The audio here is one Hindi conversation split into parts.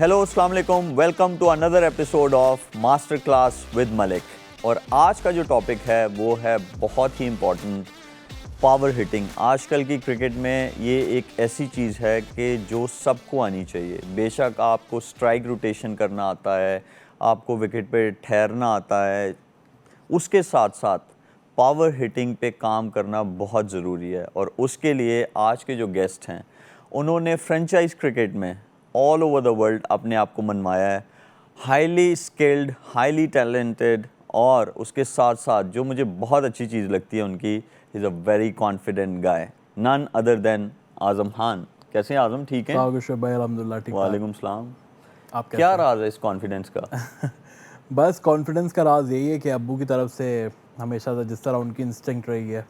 हेलो अस्सलाम वालेकुम, welcome to another episode of master class with Malik. और आज का जो टॉपिक है वो है बहुत ही इम्पॉर्टेंट, पावर हिटिंग। आजकल की क्रिकेट में ये एक ऐसी चीज़ है कि जो सबको आनी चाहिए। बेशक आपको स्ट्राइक रोटेशन करना आता है, आपको विकेट पे ठहरना आता है, उसके साथ साथ पावर हिटिंग पे काम करना बहुत ज़रूरी है। और उसके लिए आज के जो गेस्ट हैं उन्होंने फ्रेंचाइज क्रिकेट में ऑल ओवर द वर्ल्ड अपने आप को मनवाया है। हाईली स्किल्ड, हाईली टैलेंटेड, और उसके साथ साथ जो मुझे बहुत अच्छी चीज़ लगती है उनकी, is a very confident guy, none other than Azam Khan. कैसे हैं आज़म, ठीक हैं? भाई अल्हम्दुलिल्लाह ठीक ठाक। वालेकुम सलाम। आप कैसे क्या हैं? राज है इस कॉन्फिडेंस का? बस कॉन्फिडेंस का राज यही है कि अब्बू की तरफ से हमेशा से जिस तरह उनकी इंस्टिंक्ट रही है,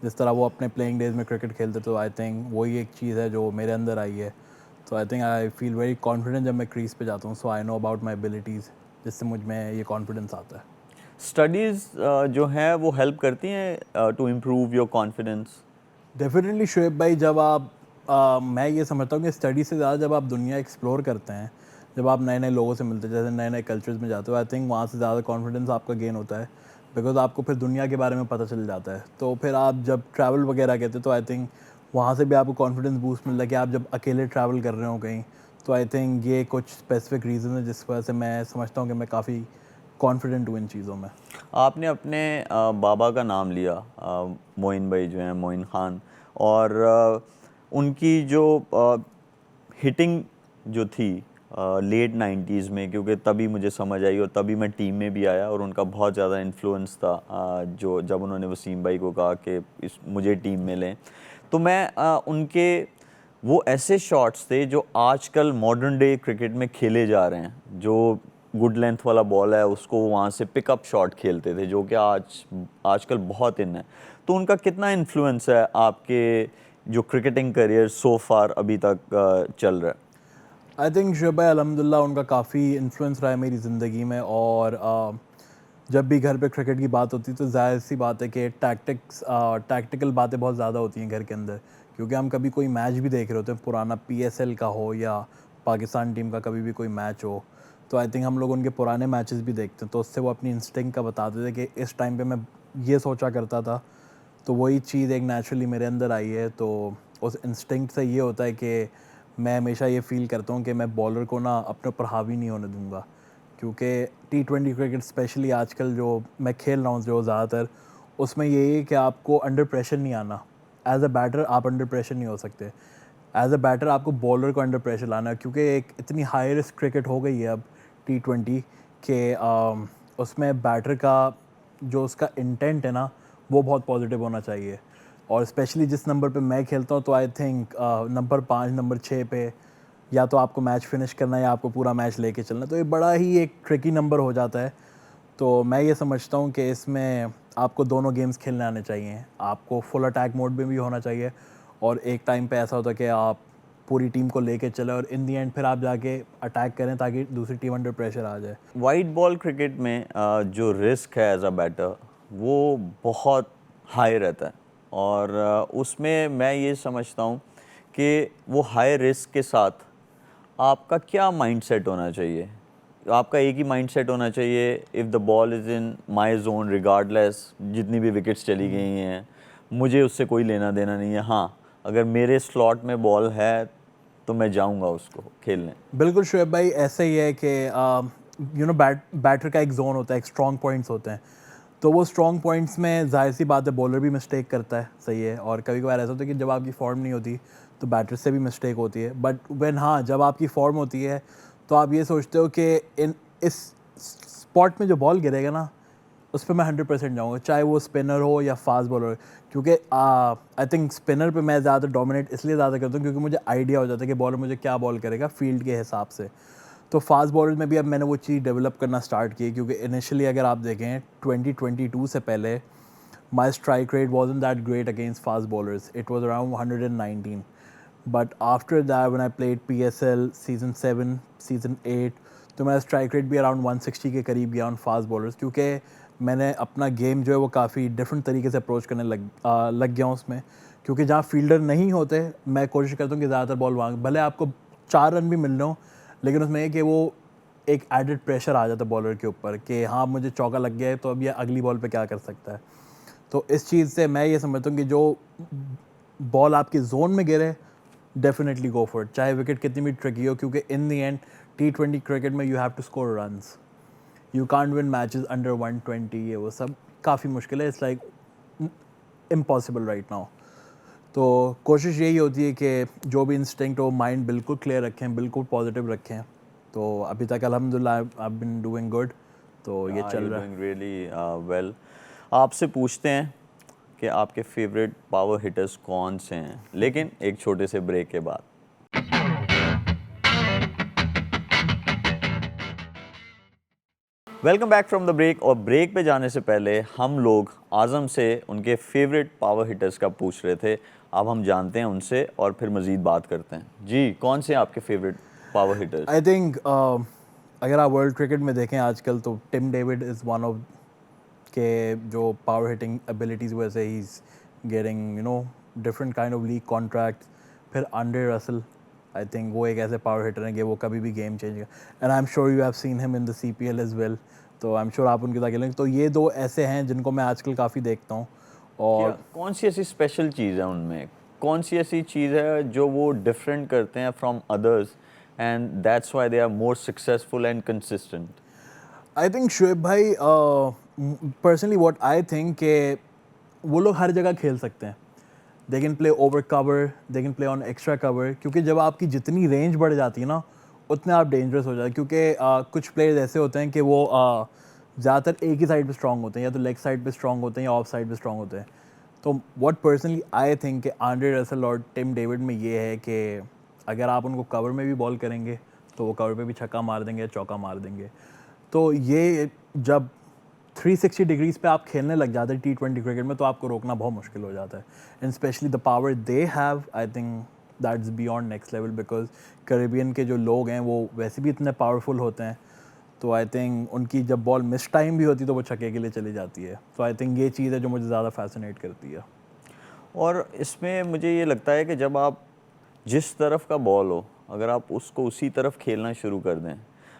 जिस तरह वो अपने प्लेइंग डेज में क्रिकेट खेलते, तो आई थिंक वही एक चीज़ है जो मेरे अंदर आई है। तो I think I feel very confident जब मैं क्रीज पे जाता हूँ। So I know about my abilities, जिससे मुझ में ये कॉन्फिडेंस आता है। स्टडीज़ जो हैं वो हेल्प करती हैं to improve your confidence? Definitely Shoaib भाई, जब आप मैं ये समझता हूँ कि स्टडी से ज़्यादा जब आप दुनिया एक्सप्लोर करते हैं, जब आप नए नए लोगों से मिलते हैं, जैसे नए नए कल्चर्स में जाते हो, आई थिंक वहाँ से ज़्यादा कॉन्फिडेंस आपका गेन होता है, बिकॉज आपको फिर दुनिया के बारे में पता चल जाता है। तो फिर आप जब ट्रैवल वगैरह कहते हैं तो आई थिंक वहाँ से भी आपको कॉन्फिडेंस बूस्ट मिलता है कि आप जब अकेले ट्रैवल कर रहे हो कहीं। तो आई थिंक ये कुछ स्पेसिफिक रीज़न है जिस वजह से मैं समझता हूँ कि मैं काफ़ी कॉन्फिडेंट हूँ इन चीज़ों में। आपने अपने बाबा का नाम लिया, मोइन भाई जो हैं, मोइन खान, और उनकी जो हिटिंग जो थी लेट 90s में, क्योंकि तभी मुझे समझ आई और तभी मैं टीम में भी आया, और उनका बहुत ज़्यादा इन्फ्लुएंस था जो जब उन्होंने वसीम भाई को कहा कि मुझे टीम में लें, तो मैं उनके वो ऐसे शॉट्स थे जो आजकल मॉडर्न डे क्रिकेट में खेले जा रहे हैं, जो गुड लेंथ वाला बॉल है उसको वहाँ से पिकअप शॉट खेलते थे, जो कि आजकल बहुत इन है। तो उनका कितना इन्फ्लुएंस है आपके जो क्रिकेटिंग करियर सो फार अभी तक चल रहा है? आई थिंक शुएब भाई अल्हम्दुलिल्लाह उनका काफ़ी इन्फ्लुएंस रहा है मेरी ज़िंदगी में। और जब भी घर पे क्रिकेट की बात होती है तो ज़ाहिर सी बात है कि टैक्टिकल बातें बहुत ज़्यादा होती हैं घर के अंदर, क्योंकि हम कभी कोई मैच भी देख रहे होते हैं, पुराना PSL का हो या पाकिस्तान टीम का कभी भी कोई मैच हो, तो आई थिंक हम लोग उनके पुराने मैचेस भी देखते हैं, तो उससे वो अपनी इंस्टिंक्ट का बताते थे कि इस टाइम पे मैं ये सोचा करता था। तो वही चीज़ एक नेचुरली मेरे अंदर आई है। तो उस इंस्टिंक्ट से ये होता है कि मैं हमेशा ये फ़ील करता हूँ कि मैं बॉलर को ना अपने ऊपर हावी नहीं होने दूँगा, क्योंकि T20 क्रिकेट स्पेशली आजकल जो मैं खेल रहा हूँ जो ज़्यादातर, उसमें यही है कि आपको अंडर प्रेशर नहीं आना। एज़ अ बैटर आप अंडर प्रेशर नहीं हो सकते। एज़ अ बैटर आपको बॉलर को अंडर प्रेशर लाना है, क्योंकि एक इतनी हाई रिस्क क्रिकेट हो गई है अब T20 के उसमें बैटर का जो उसका इंटेंट है ना, वो बहुत पॉजिटिव होना चाहिए। और स्पेशली जिस नंबर पे मैं खेलता हूँ, तो आई थिंक नंबर 5 नंबर 6 पे या तो आपको मैच फिनिश करना है या आपको पूरा मैच लेके चलना है, तो ये बड़ा ही एक ट्रिकी नंबर हो जाता है। तो मैं ये समझता हूँ कि इसमें आपको दोनों गेम्स खेलने आने चाहिए। आपको फुल अटैक मोड में भी होना चाहिए, और एक टाइम पे ऐसा होता है कि आप पूरी टीम को लेके चले और इन दी एंड फिर आप जाके अटैक करें ताकि दूसरी टीम अंडर प्रेशर आ जाए। वाइट बॉल क्रिकेट में जो रिस्क है एज अ बैटर वो बहुत हाई रहता है, और उसमें मैं ये समझता हूँ कि वो हाई रिस्क के साथ आपका क्या माइंडसेट होना चाहिए? आपका एक ही माइंडसेट होना चाहिए, if the ball is in my zone regardless जितनी भी विकेट्स चली गई हैं, मुझे उससे कोई लेना देना नहीं है। हाँ, अगर मेरे स्लॉट में बॉल है तो मैं जाऊंगा उसको खेलने। बिल्कुल शुएब भाई, ऐसा ही है कि बैटर का एक जोन होता है, एक स्ट्रॉन्ग पॉइंट्स होते हैं। तो वो स्ट्रॉन्ग पॉइंट्स में ज़ाहिर सी बात है बॉलर भी मिस्टेक करता है, सही है। और कभी कभार ऐसा होता है कि जब आपकी फॉर्म नहीं होती तो बैटर से भी मिस्टेक होती है। बट व्हेन हाँ, जब आपकी फॉर्म होती है तो आप ये सोचते हो कि इन इस स्पॉट में जो बॉल गिरेगा ना, उस पर मैं 100% जाऊँगा, चाहे वो स्पिनर हो या फास्ट बॉलर हो। क्योंकि आई थिंक स्पिनर पे मैं ज़्यादा डोमिनेट इसलिए ज़्यादा करता हूँ क्योंकि मुझे आइडिया हो जाता है कि बॉलर मुझे क्या बॉल करेगा फील्ड के हिसाब से। तो फास्ट बॉलर में भी अब मैंने वो चीज़ डेवलप करना स्टार्ट की, क्योंकि इनिशियली अगर आप देखें 2022 से पहले my strike rate wasn't that great against fast bowlers, it was around 119। But after that when I played PSL season 7 season 8, तो मेरा स्ट्राइक रेट भी अराउंड 160 के करीब गया ऑन फास्ट बॉलर्स, क्योंकि मैंने अपना गेम जो है वो काफ़ी डिफरेंट तरीके से अप्रोच करने लग गया हूँ उसमें। क्योंकि जहाँ फील्डर नहीं होते मैं कोशिश करता हूँ कि ज़्यादातर बॉल वहाँ, भले आपको 4 रन भी मिल रहे हो, लेकिन उसमें ये कि वो एक एडेड प्रेशर आ जाता है बॉलर के ऊपर कि हाँ मुझे चौका लग गया है तो अब ये अगली बॉल पे क्या कर सकता है। तो इस चीज़ से मैं ये समझता हूँ कि जो बॉल आपकी जोन में गिरे डेफिनेटली गो फॉर इट, चाहे विकेट कितनी भी ट्रिकी हो, क्योंकि in the end T20 cricket में you have to score runs, you can't win matches under 120, ये वो सब काफ़ी मुश्किल है, it's like impossible right now. तो कोशिश यही होती है कि जो भी इंस्टिंक्ट हो माइंड बिल्कुल क्लियर रखें, बिल्कुल पॉजिटिव रखें। तो अभी तक अल्हम्दुलिल्लाह आई बीन डूइंग गुड, तो ये चल रहा है। Really well. आपसे पूछते हैं कि आपके फेवरेट पावर हिटर्स कौन से हैं, लेकिन एक छोटे से ब्रेक के बाद। Welcome back from the break. और ब्रेक पे जाने से पहले हम लोग आज़म से उनके फेवरेट पावर हिटर्स का पूछ रहे थे। अब हम जानते हैं उनसे और फिर मज़ीद बात करते हैं। जी, कौन से आपके favourite power hitters? I think अगर आप वर्ल्ड क्रिकेट में देखें आजकल तो Tim David is one of के जो पावर हिटिंग एबिलिटीज़ वजह से ही is getting different kind of league contract. फिर आंड्रे रसल, आई थिंक वो एक ऐसे पावर हिटर हैं कि वो कभी भी गेम चेंज कर, and I am sure you have seen him in the CPL as well, तो आई एम श्योर आप उनके साथ खेलेंगे। तो ये दो ऐसे हैं जिनको मैं आजकल काफ़ी देखता हूँ। और कौन सी ऐसी स्पेशल चीज़ है उनमें, कौन सी ऐसी चीज़ है जो वो डिफरेंट करते हैं from others and that's why they are more successful and consistent? I think Shoaib भाई, पर्सनली व्हाट आई थिंक के वो लोग हर जगह खेल सकते हैं। They can play over cover, they can play on extra cover, क्योंकि जब आपकी जितनी रेंज बढ़ जाती है ना उतने आप डेंजरस हो जाते हैं। क्योंकि कुछ प्लेयर्स ऐसे होते हैं कि वो ज़्यादातर एक ही साइड पे स्ट्रांग होते हैं, या तो लेग साइड पे स्ट्रांग होते हैं या ऑफ साइड पे स्ट्रांग होते हैं। तो व्हाट पर्सनली आई थिंक कि आंड्रे रसल और टिम डेविड में ये है कि अगर आप उनको कवर में भी बॉल करेंगे तो वो कवर पे भी छक्का मार देंगे या चौका मार देंगे। तो ये जब 360 डिग्रीज पे आप खेलने लग जाते हैं T20 क्रिकेट में तो आपको रोकना बहुत मुश्किल हो जाता है। And specially the power they have, I think that's beyond next level, because Caribbean के जो लोग हैं वो वैसे भी इतने पावरफुल होते हैं। तो आई थिंक उनकी जब बॉल मिस टाइम भी होती है तो वो छक्के के लिए चली जाती है। तो आई थिंक ये चीज़ है जो मुझे ज़्यादा फैसिनेट करती है। और इसमें मुझे ये लगता है कि जब आप जिस तरफ का बॉल हो, अगर आप उसको उसी तरफ खेलना शुरू कर दें।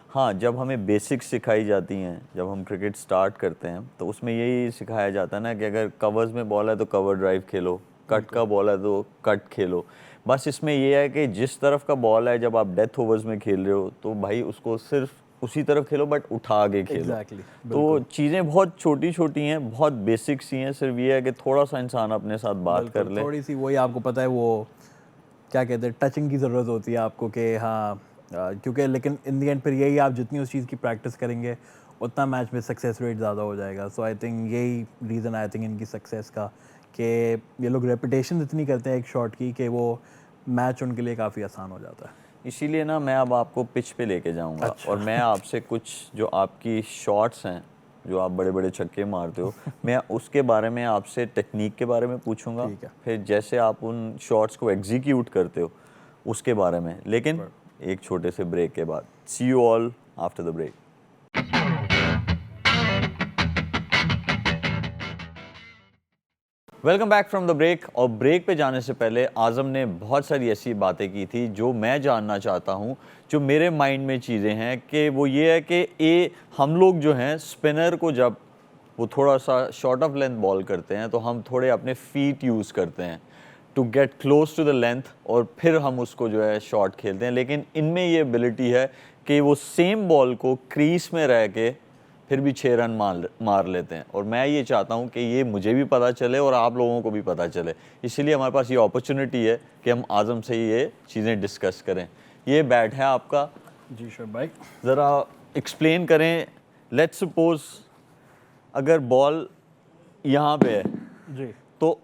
हाँ, जब हमें बेसिक्स सिखाई जाती हैं, जब हम क्रिकेट स्टार्ट करते हैं तो उसमें यही सिखाया जाता है ना कि अगर कवर्स में बॉल है तो कवर ड्राइव खेलो, कट का बॉल है तो कट खेलो। बस इसमें ये है कि जिस तरफ का बॉल है, जब आप डेथ ओवर्स में खेल रहे हो तो भाई उसको सिर्फ उसी तरफ खेलो, बट उठा के खेलो। Exactly, तो चीज़ें बहुत छोटी छोटी हैं, बहुत बेसिक्स ही हैं। सिर्फ ये है कि थोड़ा सा इंसान अपने साथ बात कर ले। थोड़ी सी वही आपको पता है वो क्या कहते हैं, टचिंग की ज़रूरत होती है आपको कि हाँ क्योंकि लेकिन इन दी एंड फिर यही आप जितनी उस चीज़ की प्रैक्टिस करेंगे उतना मैच में सक्सेस रेट ज़्यादा हो जाएगा। सो आई थिंक यही रीज़न आई थिंक इनकी सक्सेस का कि ये लोग रेपुटेशन इतनी करते हैं एक शॉट की कि वो मैच उनके लिए काफ़ी आसान हो जाता है। इसीलिए ना मैं अब आपको पिच पे लेके जाऊंगा। अच्छा। और मैं आपसे कुछ जो आपकी शॉट्स हैं, जो आप बड़े बड़े छक्के मारते हो, मैं उसके बारे में आपसे टेक्निक के बारे में पूछूंगा। ठीक है। फिर जैसे आप उन शॉट्स को एग्जीक्यूट करते हो उसके बारे में, लेकिन एक छोटे से ब्रेक के बाद। See you all after the break. Welcome back from the break. और ब्रेक पे जाने से पहले आज़म ने बहुत सारी ऐसी बातें की थी जो मैं जानना चाहता हूँ, जो मेरे माइंड में चीज़ें हैं कि वो ये है कि हम लोग जो हैं स्पिनर को जब वो थोड़ा सा शॉर्ट ऑफ लेंथ बॉल करते हैं तो हम थोड़े अपने फीट यूज़ करते हैं to get close to the length, और फिर हम उसको जो है शॉट खेलते हैं। लेकिन इनमें ये एबिलिटी है कि वो सेम बॉल को क्रीज में रह के फिर भी 6 रन मार लेते हैं। और मैं ये चाहता हूँ कि ये मुझे भी पता चले और आप लोगों को भी पता चले। इसीलिए हमारे पास ये अपॉर्चुनिटी है कि हम आज़म से ये चीज़ें डिस्कस करें। ये बैट है आपका। जी शुएब भाई, ज़रा एक्सप्लेन करें। लेट्स सपोज अगर बॉल यहाँ पे है जी तो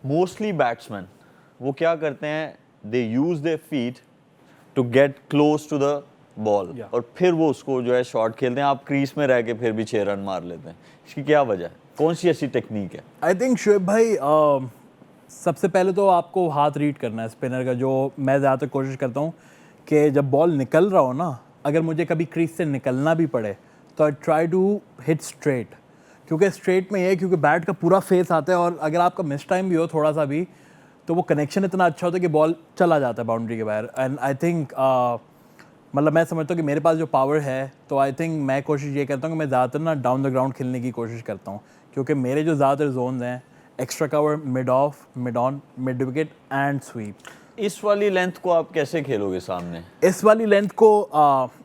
मोस्टली बैट्समैन वो क्या करते हैं, they use their feet to get close to the ball, Yeah. और फिर वो उसको जो है शॉट खेलते हैं। आप क्रीज में रह के फिर भी 6 रन मार लेते हैं। इसकी क्या वजह है, कौन सी ऐसी टेक्निक है? आई थिंक शुएब भाई सबसे पहले तो आपको हाथ रीड करना है स्पिनर का। जो मैं ज़्यादातर कोशिश करता हूँ कि जब बॉल निकल रहा हो ना, अगर मुझे कभी क्रीज से निकलना भी पड़े तो I try to hit straight, क्योंकि स्ट्रेट में ये है क्योंकि बैट का पूरा फेस आता है और अगर आपका मिस टाइम भी हो थोड़ा सा भी तो वो कनेक्शन इतना अच्छा होता है कि बॉल चला जाता है बाउंड्री के बाहर। एंड आई थिंक मतलब मैं समझता हूँ कि मेरे पास जो पावर है, तो आई थिंक मैं कोशिश ये करता हूँ कि मैं ज़्यादातर ना डाउन द ग्राउंड खेलने की कोशिश करता हूँ, क्योंकि मेरे जो ज़्यादातर जोन हैं extra cover, mid off, mid on, mid wicket and sweep. इस वाली लेंथ को आप कैसे खेलोगे सामने? इस वाली लेंथ को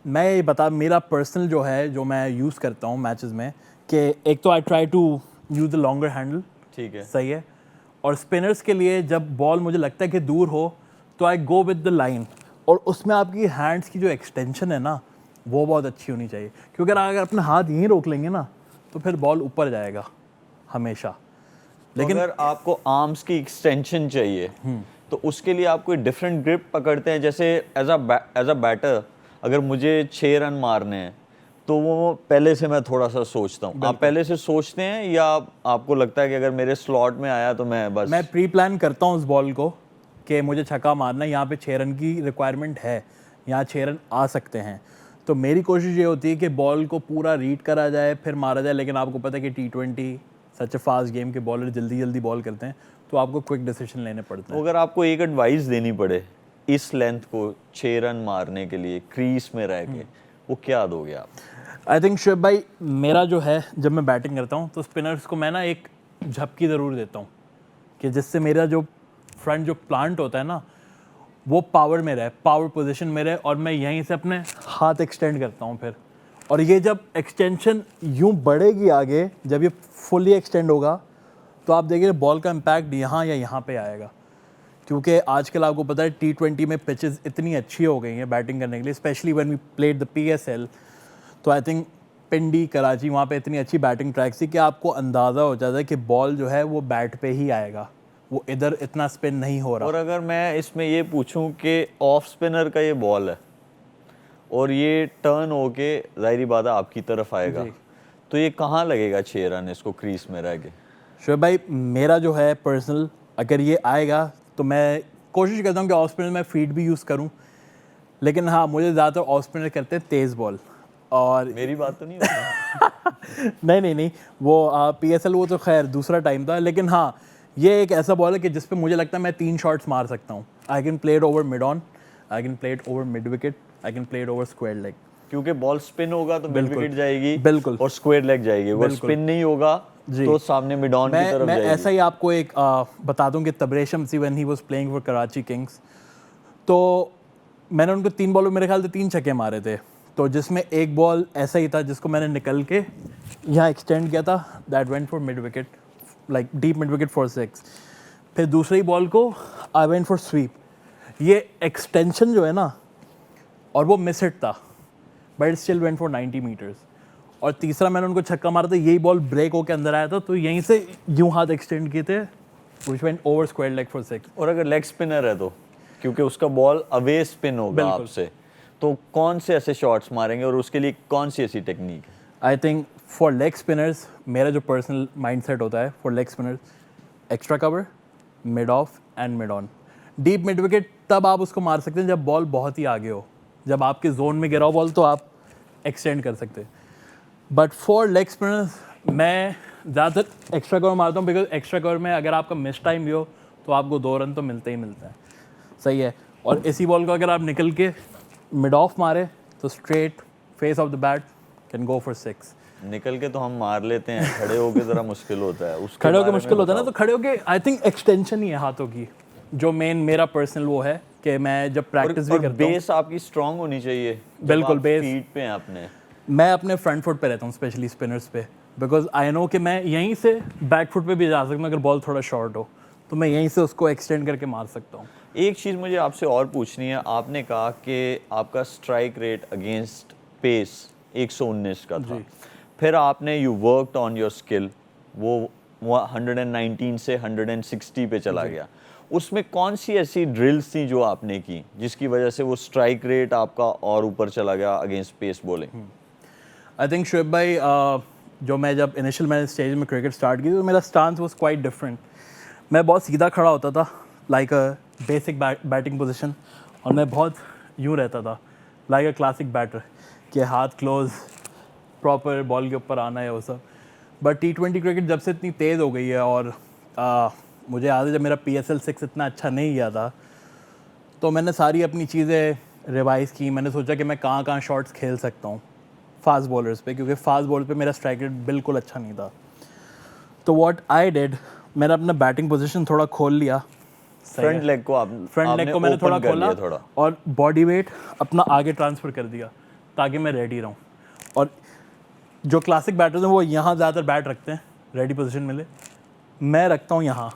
मैं ये बता, मेरा पर्सनल जो है, जो मैं यूज़ करता हूँ मैचेस में, कि एक तो I try to use the longer handle, ठीक है, सही है। और स्पिनर्स के लिए जब बॉल मुझे लगता है कि दूर हो, तो आई गो विद द लाइन, और उसमें आपकी हैंड्स की जो एक्सटेंशन है ना, वो बहुत अच्छी होनी चाहिए, क्योंकि अगर अपने हाथ यहीं रोक लेंगे ना, तो फिर बॉल ऊपर जाएगा हमेशा। लेकिन तो अगर आपको आर्म्स की एक्सटेंशन चाहिए तो उसके लिए आप कोई डिफरेंट ग्रिप पकड़ते हैं? जैसे एज अ बैटर अगर मुझे 6 रन मारने हैं तो वो पहले से मैं थोड़ा सा सोचता हूँ। आप पहले से सोचते हैं या आपको लगता है कि अगर मेरे स्लॉट में आया तो मैं प्री प्लान करता हूँ उस बॉल को कि मुझे छक्का मारना है, यहाँ पे 6 रन की रिक्वायरमेंट है, यहाँ 6 रन आ सकते हैं, तो मेरी कोशिश ये होती है कि बॉल को पूरा रीड करा जाए फिर मारा जाए। लेकिन आपको पता है कि T20 सच ए फास्ट गेम के बॉलर जल्दी जल्दी बॉल करते हैं, तो आपको क्विक डिसीजन लेने पड़ते हैं। अगर आपको एक एडवाइस देनी पड़े इस लेंथ को 6 रन मारने के लिए क्रीज में रह के, वो क्या दोगे आप? आई थिंक शुएब भाई, मेरा जो है, जब मैं बैटिंग करता हूँ तो स्पिनर्स को मैं ना एक झपकी ज़रूर देता हूँ, कि जिससे मेरा जो फ्रंट जो प्लांट होता है ना, वो पावर में रहे, पावर पोजीशन में रहे, और मैं यहीं से अपने हाथ एक्सटेंड करता हूँ फिर। और ये जब एक्सटेंशन यूँ बढ़ेगी आगे, जब ये फुली एक्सटेंड होगा, तो आप देखिए बॉल का इम्पैक्ट यहाँ या यहाँ पे आएगा। क्योंकि आजकल आपको पता है T20 में पिचेस इतनी अच्छी हो गई हैं बैटिंग करने के लिए, specially when we played the PSL। तो आई थिंक पिंडी, कराची, वहाँ पे इतनी अच्छी बैटिंग ट्रैक्स थी कि आपको अंदाज़ा हो जाता है कि बॉल जो है वो बैट पे ही आएगा, वो इधर इतना स्पिन नहीं हो रहा। और अगर मैं इसमें ये पूछूं कि ऑफ स्पिनर का ये बॉल है और ये टर्न होके जाहिर बात है आपकी तरफ आएगा, तो ये कहाँ लगेगा 6 रन इसको क्रीज में रह के? शुएब भाई, मेरा जो है पर्सनल, अगर ये आएगा तो मैं कोशिश करता हूँ कि ऑफ स्पिनर में फीड भी यूज़ करूँ, लेकिन हाँ, मुझे ज़्यादातर ऑफ स्पिनर करते हैं तेज़ बॉल। और मेरी बात तो नहीं होती? नहीं, वो PSL वो तो खैर दूसरा टाइम था, लेकिन हाँ, ये एक ऐसा बॉल है कि जिस पे मुझे लगता है मैं 3 शॉट्स मार सकता हूँ। I can play it over mid on, I can play it over mid wicket, I can play it over square leg. क्योंकि बॉल स्पिन होगा तो मिड विकेट जाएगी, बिल्कुल, और स्क्वायर लेग जाएगी। अगर स्पिन नहीं होगा तो सामने मिड ऑन की तरफ जाएगी। मैं ऐसा ही आपको एक बता दूं कि Tabraiz Shamsi when he was playing for Karachi Kings, तो मैंने उनको 3 बॉल में मेरे ख्याल से 3 छक्के मारे थे। तो जिसमें एक बॉल ऐसा ही था जिसको मैंने निकल के यहाँ एक्सटेंड किया था, that went for mid wicket, like deep mid wicket for 6। फिर दूसरी बॉल को आई वेंट फॉर स्वीप। ये एक्सटेंशन जो है ना, और वो मिस हिट था, but still went for 90 metres. और तीसरा मैंने उनको छक्का मारा था, यही बॉल ब्रेक होकर अंदर आया था, तो यहीं से यूं हाथ एक्सटेंड किए थे, which went over square leg for 6। और अगर लेग स्पिनर है तो, क्योंकि उसका बॉल अवे स्पिन होगा आपसे, तो कौन से ऐसे शॉट्स मारेंगे और उसके लिए कौन सी ऐसी टेक्निक है? I think for leg spinners, मेरा जो पर्सनल माइंडसेट होता है for leg spinners, extra cover, mid of and mid on. Deep mid wicket तब आप उसको मार सकते हैं जब बॉल बहुत ही आगे हो, जब आपके जोन में गिरा हो बॉल, तो आप एक्सटेंड कर सकते हैं। बट फॉर लेग स्पिनर्स मैं ज़्यादातर एक्स्ट्रा कवर मारता हूँ, बिकॉज एक्स्ट्रा कवर में अगर आपका मिस टाइम भी हो तो आपको 2 रन तो मिलते ही मिलते हैं, सही है। और इसी बॉल को अगर आप निकल के मिड ऑफ मारे तो straight face of the bat can go for 6। निकल के तो हम मार लेते हैं, खड़े होके ज़रा मुश्किल होता है। उसके खड़े होके मुश्किल होता है ना, तो खड़े होके आई थिंक एक्सटेंशन ही है हाथों की, जो मेन मेरा पर्सनल वो है कि मैं जब प्रैक्टिस भी करता हूँ। बेस आपकी स्ट्रांग होनी चाहिए। बिल्कुल, बेस फीट पे हैं अपने। मैं अपने फ्रंट फुट पे रहता हूँ, स्पेशली स्पिनर्स पे, बिकॉज आई नो कि मैं यहीं से बैक फुट पे भी जा सकता हूँ। अगर बॉल थोड़ा शॉर्ट हो तो मैं यहीं से उसको एक्सटेंड करके मार सकता हूँ। एक चीज़ मुझे आपसे और पूछनी है, आपने कहा कि आपका स्ट्राइक रेट अगेंस्ट पेस 119 का था, फिर आपने you worked on your skill, वो 119 से 160 पे चला गया। उसमें कौन सी ऐसी ड्रिल्स थी जो आपने की जिसकी वजह से वो स्ट्राइक रेट आपका और ऊपर चला गया against pace bowling? I think Shoaib भाई, जो मैं जब इनिशियल मैंने स्टेज में क्रिकेट स्टार्ट की तो मेरा स्टांस वाज क्वाइट डिफरेंट। मैं बहुत सीधा खड़ा होता था, like a basic batting position, और मैं बहुत यूँ रहता था लाइक अ क्लासिक बैटर, कि हाथ क्लोज, प्रॉपर बॉल के ऊपर आना है वो सब। बट T20 क्रिकेट जब से इतनी तेज़ हो गई है, और मुझे याद है जब मेरा PSL 6 इतना अच्छा नहीं गया था, तो मैंने सारी अपनी चीज़ें रिवाइज़ की, मैंने सोचा कि मैं कहाँ कहाँ शॉट्स खेल सकता हूँ फास्ट बॉलर्स पे, क्योंकि फास्ट बॉल पे मेरा स्ट्राइक रेट बिल्कुल अच्छा नहीं था। तो व्हाट आई डिड, मैंने अपना बैटिंग पोजीशन थोड़ा खोल लिया, फ्रंट लेग को फ्रंट लेग को मैंने थोड़ा खोला थोड़ा, और बॉडी वेट अपना आगे ट्रांसफ़र कर दिया ताकि मैं रेडी रहूँ। और जो क्लासिक बैटर्स हैं वो यहाँ ज़्यादातर बैट रखते हैं रेडी पोजीशन मिले, मैं रखता हूँ यहाँ,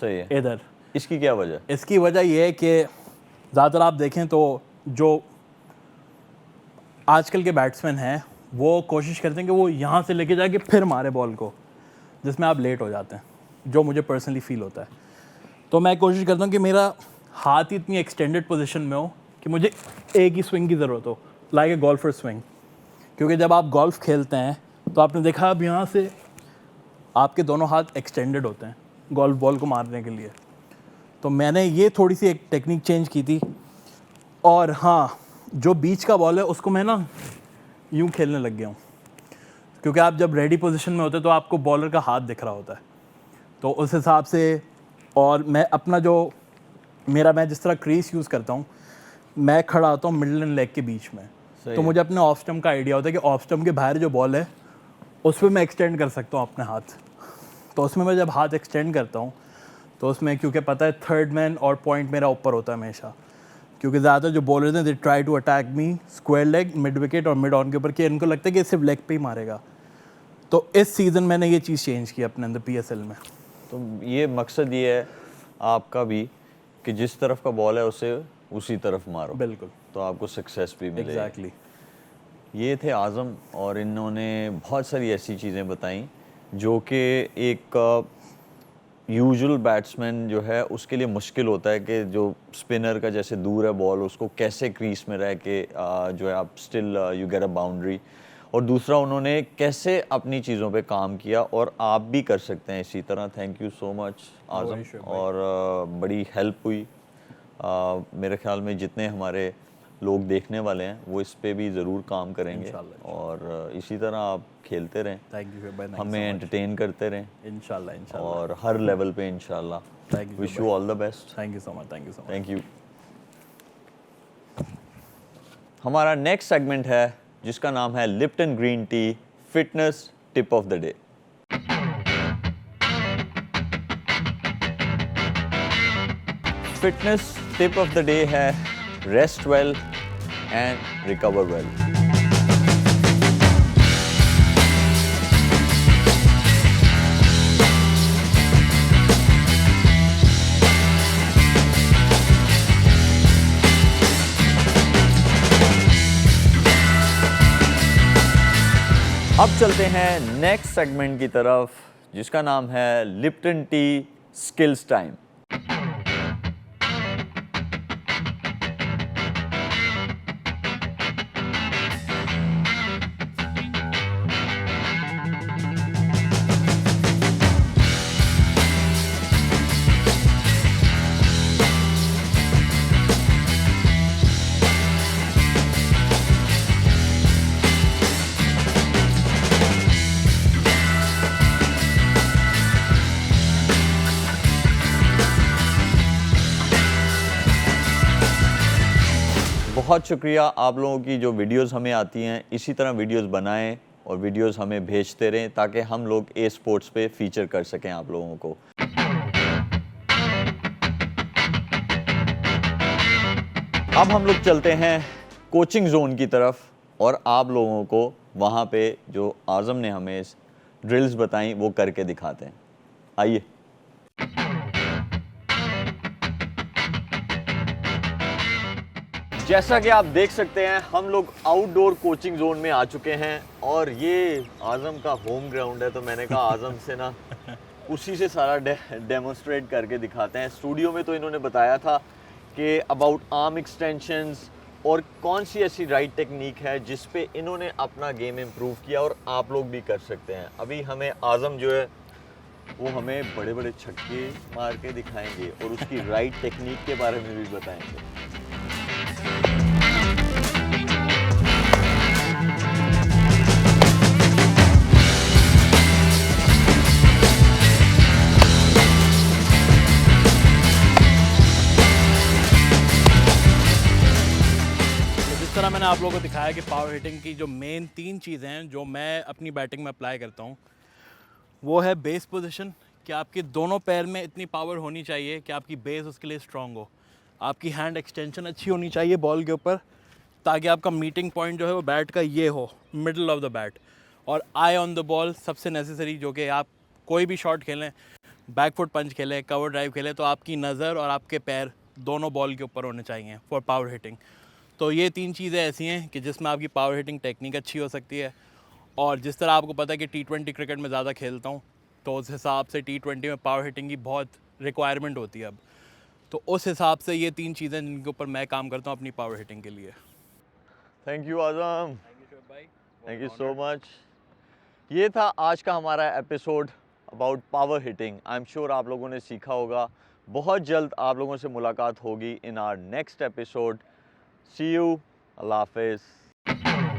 सही है। इधर। इसकी क्या वजह? इसकी वजह ये है कि ज़्यादातर आप देखें तो जो आजकल के बैट्समैन हैं वो कोशिश करते हैं कि वो यहाँ से लेके जाके फिर मारे बॉल को, जिसमें आप लेट हो जाते हैं, जो मुझे पर्सनली फील होता है। तो मैं कोशिश करता हूँ कि मेरा हाथ ही इतनी एक्सटेंडेड पोजीशन में हो कि मुझे एक ही स्विंग की ज़रूरत हो, लाइक ए गोल्फर स्विंग। क्योंकि जब आप गोल्फ खेलते हैं तो आपने देखा अब यहाँ से आपके दोनों हाथ एक्सटेंडेड होते हैं गोल्फ बॉल को मारने के लिए। तो मैंने ये थोड़ी सी एक टेक्निक चेंज की थी। और हाँ, जो बीच का बॉल है उसको मैं ना यूँ खेलने लग गया हूँ, क्योंकि आप जब रेडी पोजीशन में होते हैं तो आपको बॉलर का हाथ दिख रहा होता है, तो उस हिसाब से। और मैं अपना जो मैं जिस तरह क्रीज यूज़ करता हूँ, मैं खड़ा होता हूँ मिडल एंड लेग के बीच में, तो मुझे अपने ऑफ स्टम्प का आइडिया होता है कि ऑफ स्टम्प के बाहर जो बॉल है उस पर मैं एक्सटेंड कर सकता हूँ अपने हाथ। तो उसमें मैं जब हाथ एक्सटेंड करता हूँ तो उसमें, क्योंकि पता है थर्ड मैन और पॉइंट मेरा ऊपर होता है हमेशा, क्योंकि ज़्यादातर जो बॉलर्स हैं they try to attack me square leg, mid wicket और मिड ऑन के ऊपर, कि इनको लगता है कि सिर्फ लेग पे ही मारेगा। तो इस सीज़न मैंने ये चीज़ चेंज की अपने अंदर PSL में। तो ये मकसद ये है आपका भी कि जिस तरफ का बॉल है उसे उसी तरफ मारो, बिल्कुल, तो आपको सक्सेस भी मिले। एग्जैक्टली। ये थे आज़म, और इन्होंने बहुत सारी ऐसी चीज़ें बताई जो कि एक यूजुअल बैट्समैन जो है उसके लिए मुश्किल होता है, कि जो स्पिनर का जैसे दूर है बॉल, उसको कैसे क्रीज में रह के जो है आप still you get a boundary. और दूसरा उन्होंने कैसे अपनी चीज़ों पे काम किया, और आप भी कर सकते हैं इसी तरह। थैंक यू सो मच आज़म, और बड़ी हेल्प हुई। मेरे ख्याल में जितने हमारे लोग देखने वाले हैं वो इस पे भी ज़रूर काम करेंगे, और इसी तरह आप खेलते रहें, थैंक यू भाई, हमें एंटरटेन करते रहें इंशाल्लाह, और हर लेवल पे इंशाल्लाह। Wish you all the best. Thank you so much, thank you so much. Thank you. हमारा नेक्स्ट सेगमेंट है जिसका नाम है Lipton green tea fitness tip of the day. Fitness tip of the day है rest well and recover well. अब चलते हैं नेक्स्ट सेगमेंट की तरफ जिसका नाम है लिप्टन टी स्किल्स टाइम। बहुत शुक्रिया आप लोगों की जो वीडियोस हमें आती हैं, इसी तरह वीडियोस बनाएं और वीडियोस हमें भेजते रहें ताकि हम लोग ए स्पोर्ट्स पे फीचर कर सकें आप लोगों को। अब हम लोग चलते हैं कोचिंग जोन की तरफ और आप लोगों को वहाँ पे जो आज़म ने हमें ड्रिल्स बताई वो करके दिखाते हैं। आइए। जैसा कि आप देख सकते हैं हम लोग आउटडोर कोचिंग जोन में आ चुके हैं और ये आज़म का होम ग्राउंड है, तो मैंने कहा आज़म से ना उसी से सारा डेमोन्स्ट्रेट करके दिखाते हैं। स्टूडियो में तो इन्होंने बताया था कि अबाउट आर्म एक्सटेंशंस और कौन सी ऐसी राइट टेक्निक है जिस पे इन्होंने अपना गेम इम्प्रूव किया और आप लोग भी कर सकते हैं। अभी हमें आज़म जो है वो हमें बड़े बड़े छक्के मार के दिखाएंगे और उसकी राइट टेक्निक के बारे में भी बताएंगे। मैंने आप लोगों को दिखाया कि पावर हिटिंग की जो मेन 3 चीज़ें हैं जो मैं अपनी बैटिंग में अप्लाई करता हूँ, वो है बेस पोजीशन, कि आपके दोनों पैर में इतनी पावर होनी चाहिए कि आपकी बेस उसके लिए स्ट्रांग हो। आपकी हैंड एक्सटेंशन अच्छी होनी चाहिए बॉल के ऊपर, ताकि आपका मीटिंग पॉइंट जो है वो बैट का ये हो, मिडल ऑफ द बैट। और आई ऑन द बॉल सबसे नेसेसरी, जो कि आप कोई भी शॉट खेलें, बैक फुट पंच खेलें, कवर ड्राइव खेलें, तो आपकी नज़र और आपके पैर दोनों बॉल के ऊपर होने चाहिए फॉर पावर हिटिंग। तो ये 3 चीज़ें ऐसी हैं कि जिसमें आपकी पावर हिटिंग टेक्निक अच्छी हो सकती है। और जिस तरह आपको पता है कि T20 क्रिकेट में ज़्यादा खेलता हूँ, तो उस हिसाब से T20 में पावर हिटिंग की बहुत रिक्वायरमेंट होती है अब। तो उस हिसाब से ये 3 चीज़ें जिनके ऊपर मैं काम करता हूँ अपनी पावर हिटिंग के लिए। Thank you Azam, thank you so much. ये था आज का हमारा episode about power hitting. I am sure आप लोगों ने सीखा होगा। बहुत जल्द आप लोगों से मुलाकात होगी in our next episode. See you, अल्लाह हाफिज़।